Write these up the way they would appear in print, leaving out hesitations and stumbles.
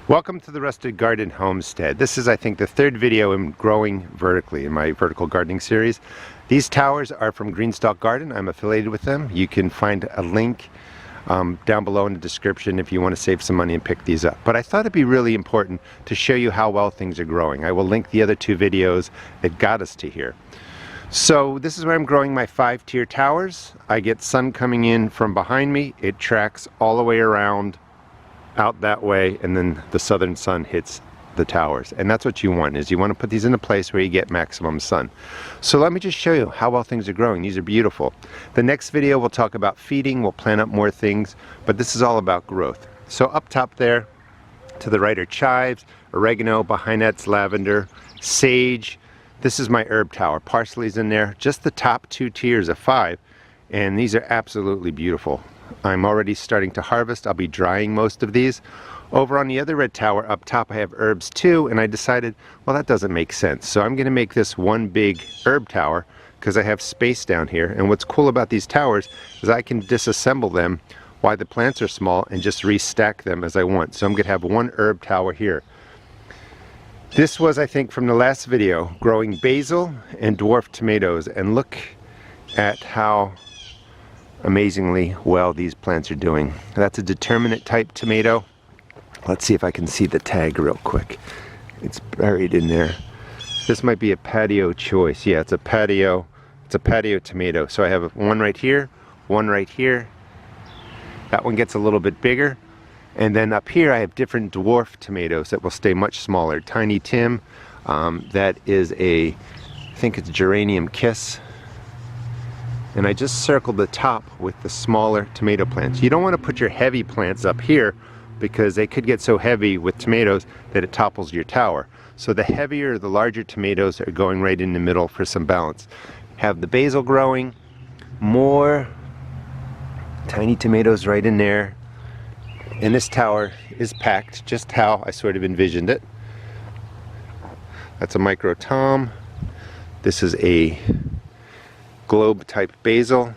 Welcome to the Rusted Garden Homestead. This is, I think, the third video in growing vertically in my vertical gardening series. These towers are from Greenstalk Garden. I'm affiliated with them. You can find a link down below in the description if you want to save some money and pick these up. But I thought it'd be really important to show you how well things are growing. I will link the other two videos that got us to here. So this is where I'm growing my 5-tier towers. I get sun coming in from behind me. It tracks all the way around out that way, and then the southern sun hits the towers. And that's what you want, is you want to put these in a place where you get maximum sun. So let me just show you how well things are growing. These are beautiful. The next video we'll talk about feeding, we'll plant up more things, but this is all about growth. So up top there, to the right are chives, oregano, behind that's lavender, sage. This is my herb tower. Parsley's in there, just the top 2 tiers of 5, and these are absolutely beautiful. I'm already starting to harvest. I'll be drying most of these. Over on the other red tower up top I have herbs too, and I decided, well, that doesn't make sense. So I'm going to make this one big herb tower because I have space down here. And what's cool about these towers is I can disassemble them while the plants are small and just restack them as I want. So I'm going to have one herb tower here. This was, I think, from the last video, growing basil and dwarf tomatoes, and look at how amazingly well these plants are doing. That's a determinate type tomato. Let's see if I can see the tag real quick. It's buried in there. This might be a patio choice. Yeah, it's a patio tomato. So I have one right here, one right here. That one gets a little bit bigger. And then up here I have different dwarf tomatoes that will stay much smaller. Tiny Tim, that is I think it's Geranium Kiss. And I just circled the top with the smaller tomato plants. You don't want to put your heavy plants up here because they could get so heavy with tomatoes that it topples your tower. So the heavier, the larger tomatoes are going right in the middle for some balance. Have the basil growing, more tiny tomatoes right in there. And this tower is packed just how I sort of envisioned it. That's a micro tom. This is a globe type basil.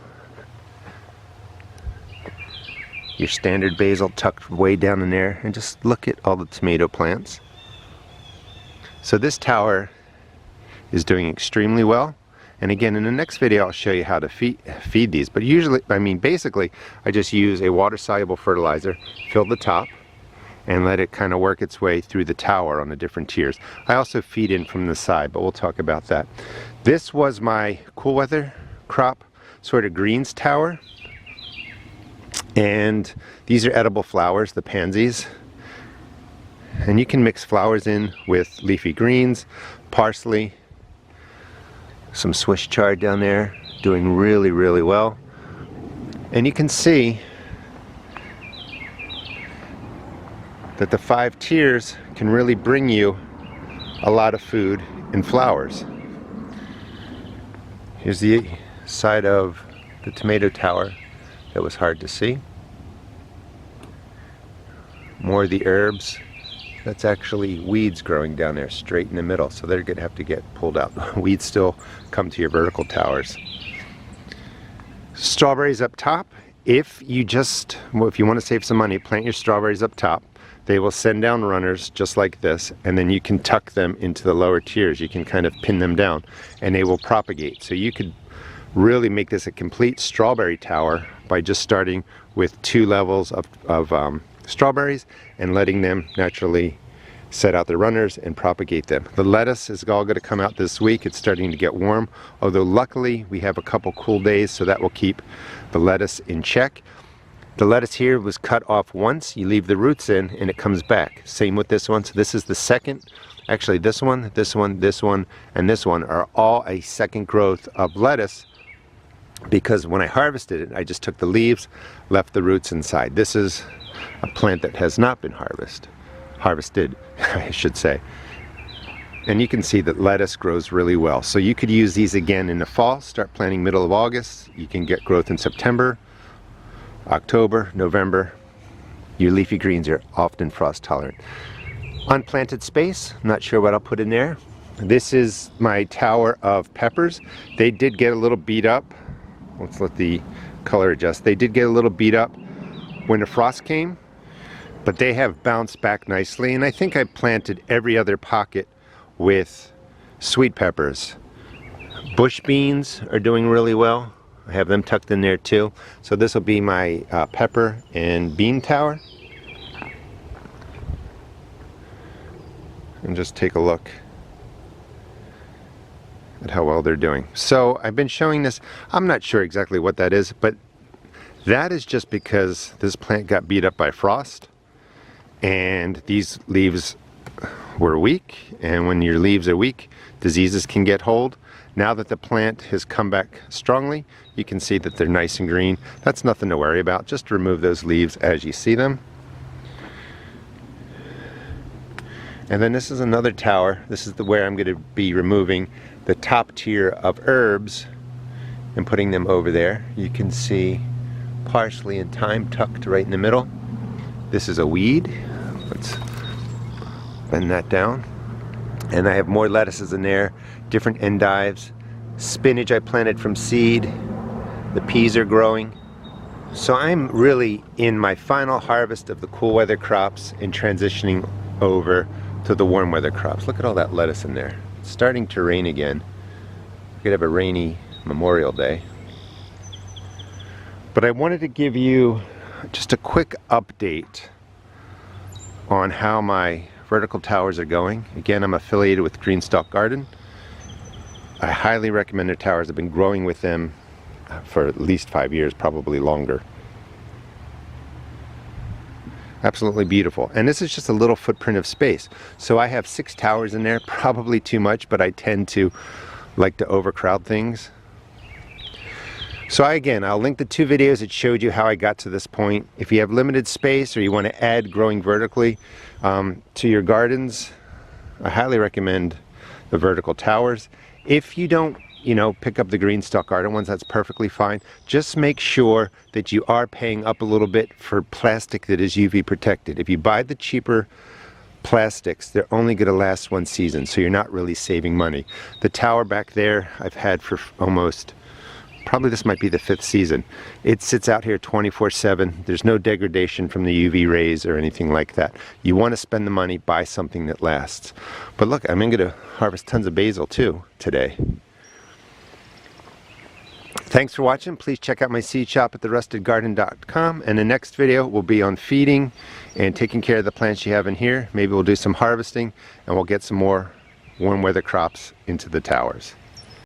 Your standard basil tucked way down in there, and just look at all the tomato plants. So this tower is doing extremely well. And again, in the next video I'll show you how to feed these, but usually, basically I just use a water soluble fertilizer, fill the top, and let it kind of work its way through the tower on the different tiers. I also feed in from the side, but we'll talk about that. This was my cool weather crop, sort of greens tower. And these are edible flowers, the pansies. And you can mix flowers in with leafy greens, parsley, some Swiss chard down there, doing really, really well. And you can see that the 5 tiers can really bring you a lot of food in flowers. Here's the side of the tomato tower that was hard to see. More of the herbs. That's actually weeds growing down there straight in the middle, so they're gonna have to get pulled out. Weeds still come to your vertical towers. Strawberries up top. If you want to save some money, plant your strawberries up top. They will send down runners just like this, and then you can tuck them into the lower tiers. You can kind of pin them down and they will propagate. So you could really make this a complete strawberry tower by just starting with 2 levels of strawberries and letting them naturally set out the runners and propagate them. The lettuce is all going to come out this week. It's starting to get warm, although luckily we have a couple cool days, so that will keep the lettuce in check. The lettuce here was cut off once. You leave the roots in and it comes back. Same with this one. So this is the second. Actually, this one, this one, this one, and this one are all a second growth of lettuce, because when I harvested it, I just took the leaves, left the roots inside. This is a plant that has not been harvested, I should say. And you can see that lettuce grows really well. So you could use these again in the fall. Start planting middle of August. You can get growth in September, October, November. Your leafy greens are often frost tolerant. Unplanted space, not sure what I'll put in there. This is my tower of peppers. They did get a little beat up. Let's let the color adjust. They did get a little beat up when the frost came. But they have bounced back nicely, and I think I planted every other pocket with sweet peppers. Bush beans are doing really well. I have them tucked in there too. So this will be my pepper and bean tower. And just take a look at how well they're doing. So I've been showing this. I'm not sure exactly what that is, but that is just because this plant got beat up by frost and these leaves were weak, and when your leaves are weak, diseases can get hold. Now that the plant has come back strongly, you can see that they're nice and green. That's nothing to worry about. Just remove those leaves as you see them. And then this is another tower. This is where I'm going to be removing the top tier of herbs and putting them over there. You can see parsley and thyme tucked right in the middle. This is a weed. Let's bend that down. And I have more lettuces in there, different endives. Spinach I planted from seed. The peas are growing. So I'm really in my final harvest of the cool weather crops and transitioning over to the warm weather crops. Look at all that lettuce in there. It's starting to rain again. We could have a rainy Memorial Day. But I wanted to give you just a quick update on how my vertical towers are going. Again, I'm affiliated with Greenstalk Garden. I highly recommend their towers. I've been growing with them for at least 5 years, probably longer. Absolutely beautiful. And this is just a little footprint of space. So I have 6 towers in there, probably too much, but I tend to like to overcrowd things. So I'll link the 2 videos that showed you how I got to this point. If you have limited space or you want to add growing vertically to your gardens, I highly recommend the vertical towers. If you don't, pick up the Greenstalk Garden ones, that's perfectly fine. Just make sure that you are paying up a little bit for plastic that is UV protected. If you buy the cheaper plastics, they're only going to last 1 season, so you're not really saving money. The tower back there I've had for probably this might be the 5th season. It sits out here 24/7. There's no degradation from the UV rays or anything like that. You want to spend the money, buy something that lasts. But look, I'm going to harvest tons of basil too today. Thanks for watching. Please check out my seed shop at therustedgarden.com, and the next video will be on feeding and taking care of the plants you have in here. Maybe we'll do some harvesting and we'll get some more warm weather crops into the towers.